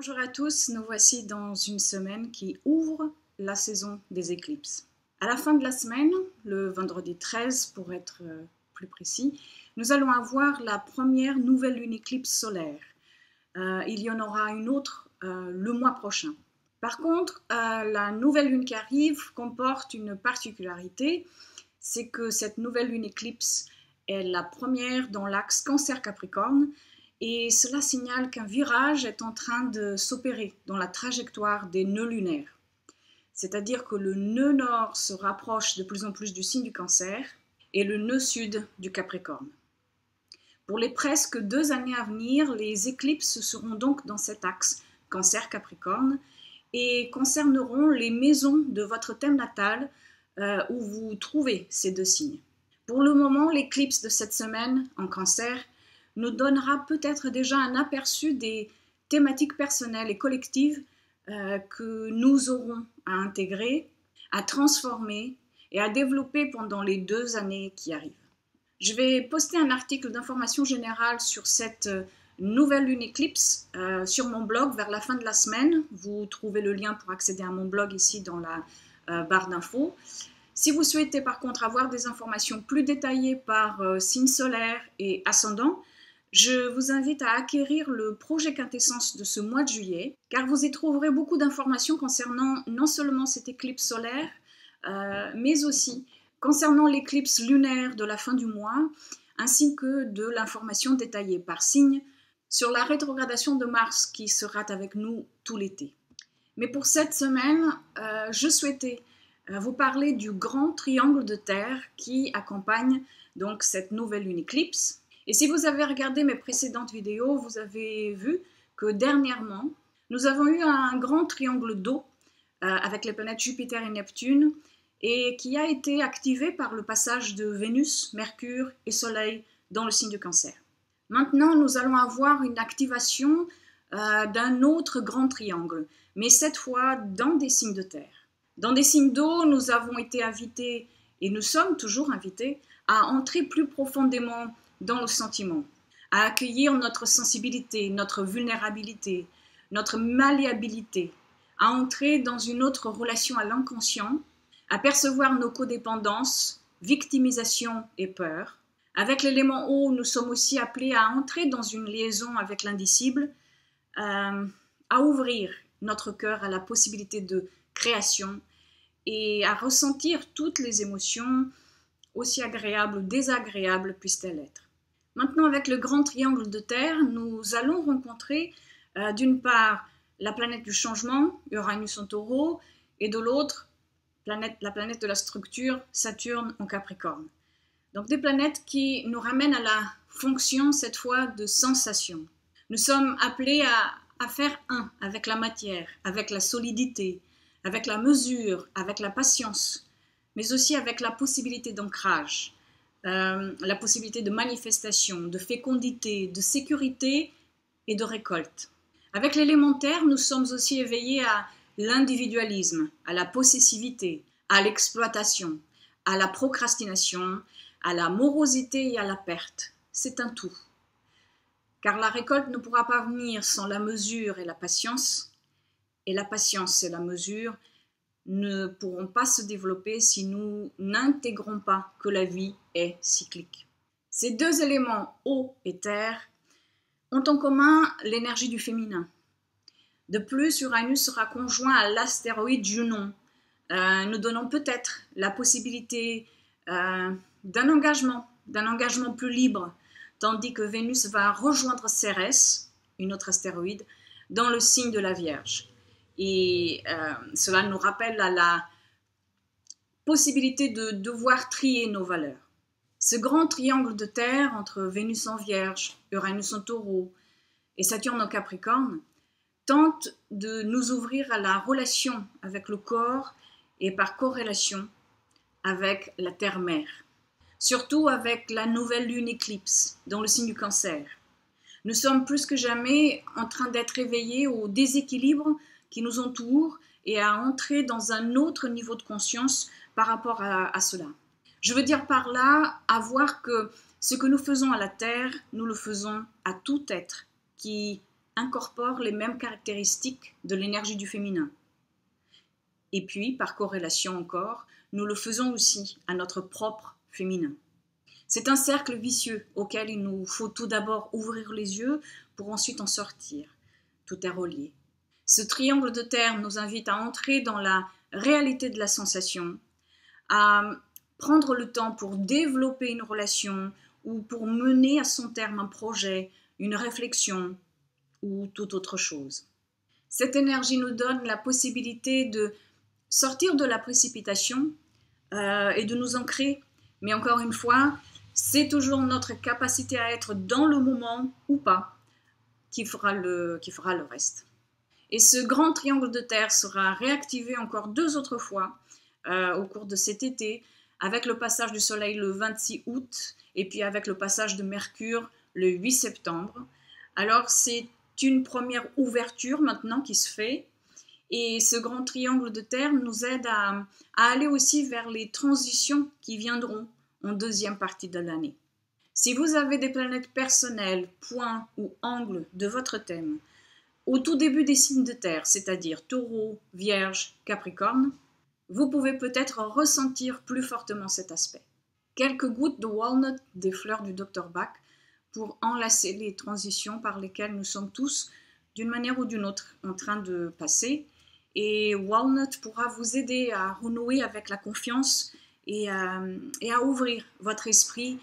Bonjour à tous, nous voici dans une semaine qui ouvre la saison des éclipses. À la fin de la semaine, le vendredi 13 pour être plus précis, nous allons avoir la première nouvelle lune éclipse solaire. Il y en aura une autre le mois prochain. Par contre, la nouvelle lune qui arrive comporte une particularité, c'est que cette nouvelle lune éclipse est la première dans l'axe Cancer-Capricorne, et cela signale qu'un virage est en train de s'opérer dans la trajectoire des nœuds lunaires. C'est-à-dire que le nœud nord se rapproche de plus en plus du signe du Cancer et le nœud sud du Capricorne. Pour les presque 2 années à venir, les éclipses seront donc dans cet axe Cancer-Capricorne et concerneront les maisons de votre thème natal où vous trouvez ces 2 signes. Pour le moment, l'éclipse de cette semaine en Cancer nous donnera peut-être déjà un aperçu des thématiques personnelles et collectives que nous aurons à intégrer, à transformer et à développer pendant les 2 années qui arrivent. Je vais poster un article d'information générale sur cette nouvelle lune éclipse sur mon blog vers la fin de la semaine. Vous trouvez le lien pour accéder à mon blog ici dans la barre d'infos. Si vous souhaitez par contre avoir des informations plus détaillées par signe solaire et ascendant, je vous invite à acquérir le projet Quintessence de ce mois de juillet, car vous y trouverez beaucoup d'informations concernant non seulement cette éclipse solaire, mais aussi concernant l'éclipse lunaire de la fin du mois, ainsi que de l'information détaillée par signe sur la rétrogradation de Mars qui sera avec nous tout l'été. Mais pour cette semaine, je souhaitais vous parler du grand triangle de terre qui accompagne donc cette nouvelle lune éclipse. Et si vous avez regardé mes précédentes vidéos, vous avez vu que dernièrement, nous avons eu un grand triangle d'eau avec les planètes Jupiter et Neptune et qui a été activé par le passage de Vénus, Mercure et Soleil dans le signe du Cancer. Maintenant, nous allons avoir une activation d'un autre grand triangle, mais cette fois dans des signes de terre. Dans des signes d'eau, nous avons été invités, et nous sommes toujours invités, à entrer plus profondément dans le sentiment, à accueillir notre sensibilité, notre vulnérabilité, notre malléabilité, à entrer dans une autre relation à l'inconscient, à percevoir nos codépendances, victimisation et peur. Avec l'élément eau, nous sommes aussi appelés à entrer dans une liaison avec l'indicible, à ouvrir notre cœur à la possibilité de création et à ressentir toutes les émotions, aussi agréables ou désagréables puissent-elles être. Maintenant, avec le grand triangle de terre, nous allons rencontrer d'une part la planète du changement, Uranus en Taureau, et de l'autre, la planète de la structure, Saturne en Capricorne. Donc des planètes qui nous ramènent à la fonction, cette fois, de sensation. Nous sommes appelés à faire un avec la matière, avec la solidité, avec la mesure, avec la patience, mais aussi avec la possibilité d'ancrage. La possibilité de manifestation, de fécondité, de sécurité et de récolte. Avec l'élémentaire, nous sommes aussi éveillés à l'individualisme, à la possessivité, à l'exploitation, à la procrastination, à la morosité et à la perte. C'est un tout. Car la récolte ne pourra pas venir sans la mesure et la patience et la mesure ne pourront pas se développer si nous n'intégrons pas que la vie est cyclique. Ces 2 éléments, eau et terre, ont en commun l'énergie du féminin. De plus, Uranus sera conjoint à l'astéroïde Junon, nous donnant peut-être la possibilité d'un engagement plus libre, tandis que Vénus va rejoindre Cérès, une autre astéroïde, dans le signe de la Vierge. Et cela nous rappelle à la possibilité de devoir trier nos valeurs. Ce grand triangle de terre entre Vénus en Vierge, Uranus en Taureau et Saturne en Capricorne tente de nous ouvrir à la relation avec le corps et par corrélation avec la terre-mère. Surtout avec la nouvelle lune éclipse dans le signe du Cancer. Nous sommes plus que jamais en train d'être éveillés au déséquilibre qui nous entoure et à entrer dans un autre niveau de conscience par rapport à cela. Je veux dire par là, à voir que ce que nous faisons à la Terre, nous le faisons à tout être qui incorpore les mêmes caractéristiques de l'énergie du féminin. Et puis, par corrélation encore, nous le faisons aussi à notre propre féminin. C'est un cercle vicieux auquel il nous faut tout d'abord ouvrir les yeux pour ensuite en sortir. Tout est relié. Ce triangle de terre nous invite à entrer dans la réalité de la sensation, à prendre le temps pour développer une relation ou pour mener à son terme un projet, une réflexion ou toute autre chose. Cette énergie nous donne la possibilité de sortir de la précipitation et de nous ancrer. Mais encore une fois, c'est toujours notre capacité à être dans le moment ou pas qui fera le reste. Et ce grand triangle de terre sera réactivé encore 2 autres fois au cours de cet été, avec le passage du soleil le 26 août et puis avec le passage de Mercure le 8 septembre. Alors c'est une première ouverture maintenant qui se fait, et ce grand triangle de terre nous aide à aller aussi vers les transitions qui viendront en deuxième partie de l'année. Si vous avez des planètes personnelles, points ou angles de votre thème, au tout début des signes de terre, c'est-à-dire Taureau, Vierge, Capricorne, vous pouvez peut-être ressentir plus fortement cet aspect. Quelques gouttes de walnut des fleurs du Dr Bach pour enlacer les transitions par lesquelles nous sommes tous, d'une manière ou d'une autre, en train de passer. Et walnut pourra vous aider à renouer avec la confiance et à ouvrir votre esprit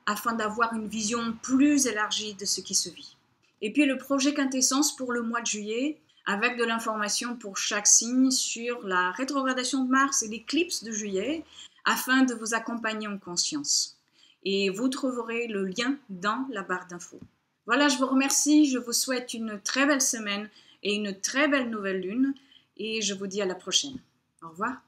afin d'avoir une vision plus élargie de ce qui se vit. Et puis le projet Quintessence pour le mois de juillet, avec de l'information pour chaque signe sur la rétrogradation de Mars et l'éclipse de juillet, afin de vous accompagner en conscience. Et vous trouverez le lien dans la barre d'infos. Voilà, je vous remercie, je vous souhaite une très belle semaine et une très belle nouvelle lune, et je vous dis à la prochaine. Au revoir.